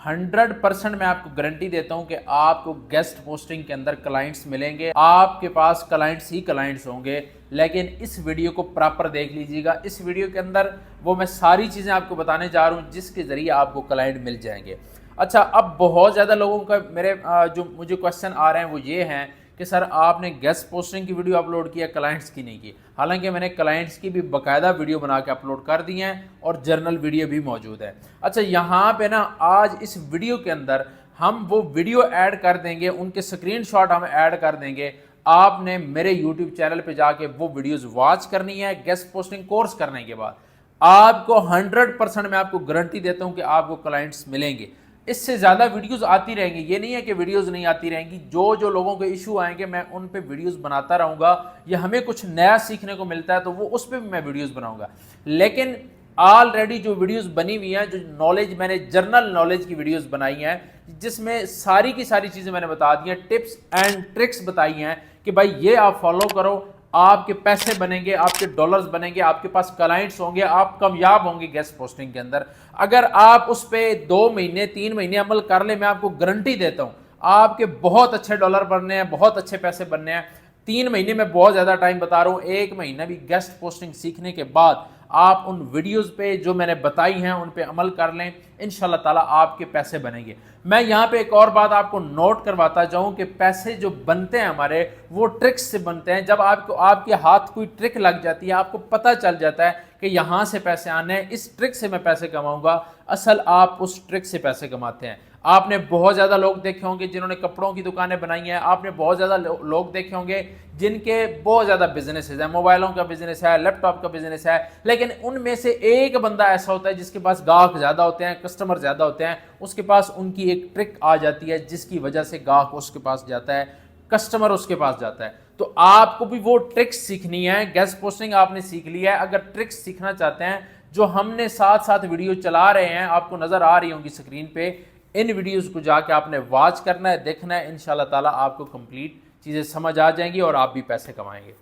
100% मैं आपको गारंटी देता हूं कि आपको गेस्ट पोस्टिंग के अंदर क्लाइंट्स मिलेंगे, आपके पास क्लाइंट्स ही क्लाइंट्स होंगे। लेकिन इस वीडियो को प्रॉपर देख लीजिएगा, इस वीडियो के अंदर वो मैं सारी चीज़ें आपको बताने जा रहा हूँ जिसके ज़रिए आपको क्लाइंट मिल जाएंगे। अच्छा, अब बहुत ज़्यादा लोगों का जो मुझे क्वेश्चन आ रहे हैं वो ये हैं कि सर आपने गेस्ट पोस्टिंग की वीडियो अपलोड किया, क्लाइंट्स की नहीं की। हालांकि मैंने क्लाइंट्स की भी बाकायदा वीडियो बना के अपलोड कर दी हैं और जर्नल वीडियो भी मौजूद है। अच्छा, यहाँ पे ना आज इस वीडियो के अंदर हम वो वीडियो ऐड कर देंगे, उनके स्क्रीनशॉट हम ऐड कर देंगे। आपने मेरे यूट्यूब चैनल पे जाके वो वीडियोस वॉच करनी है। गेस्ट पोस्टिंग कोर्स करने के बाद आपको 100% मैं आपको गारंटी देता हूं कि आपको क्लाइंट्स मिलेंगे। इससे ज़्यादा वीडियोस आती रहेंगी, ये नहीं है कि वीडियोस नहीं आती रहेंगी। जो लोगों के इशू आएंगे मैं उन पे वीडियोस बनाता रहूँगा, या हमें कुछ नया सीखने को मिलता है तो वो उस पर भी मैं वीडियोस बनाऊँगा। लेकिन ऑलरेडी जो वीडियोस बनी हुई हैं, जो नॉलेज मैंने जर्नल नॉलेज की वीडियोस बनाई हैं, जिसमें सारी की सारी चीज़ें मैंने बता दी हैं, टिप्स एंड ट्रिक्स बताई हैं कि भाई ये आप फॉलो करो, आपके पैसे बनेंगे, आपके डॉलर्स बनेंगे, आपके पास क्लाइंट्स होंगे, आप कामयाब होंगे गेस्ट पोस्टिंग के अंदर। अगर आप उस पर 2 महीने 3 महीने अमल कर ले, मैं आपको गारंटी देता हूं आपके बहुत अच्छे डॉलर बनने हैं, बहुत अच्छे पैसे बनने हैं। 3 महीने में बहुत ज़्यादा टाइम बता रहा हूँ, 1 महीना भी गेस्ट पोस्टिंग सीखने के बाद आप उन वीडियोस पे जो मैंने बताई हैं उन पे अमल कर लें, इंशाल्लाह ताला आपके पैसे बनेंगे। मैं यहाँ पे एक और बात आपको नोट करवाता जाऊँ कि पैसे जो बनते हैं हमारे वो ट्रिक्स से बनते हैं। जब आपको आपके हाथ कोई ट्रिक लग जाती है, आपको पता चल जाता है कि यहाँ से पैसे आने हैं, इस ट्रिक से मैं पैसे कमाऊंगा, असल आप उस ट्रिक से पैसे कमाते हैं। आपने बहुत ज़्यादा लोग देखे होंगे जिन्होंने कपड़ों की दुकानें बनाई हैं, आपने बहुत ज़्यादा लोग देखे होंगे जिनके बहुत ज़्यादा बिजनेसेस हैं, मोबाइलों का बिजनेस है, लैपटॉप का बिजनेस है, लेकिन उनमें से एक बंदा ऐसा होता है जिसके पास गाहक ज़्यादा होते हैं, कस्टमर ज़्यादा होते हैं, उसके पास उनकी एक ट्रिक आ जाती है जिसकी वजह से गाहक उसके पास जाता है, कस्टमर उसके पास जाता है। तो आपको भी वो ट्रिक्स सीखनी है। गेस्ट पोस्टिंग आपने सीख लिया है, अगर ट्रिक्स सीखना चाहते हैं जो हमने साथ साथ वीडियो चला रहे हैं, आपको नज़र आ रही होंगी स्क्रीन पे, इन वीडियोस को जाके आपने वॉच करना है, देखना है, इंशाल्लाह ताला आपको कंप्लीट चीज़ें समझ आ जाएंगी और आप भी पैसे कमाएंगे।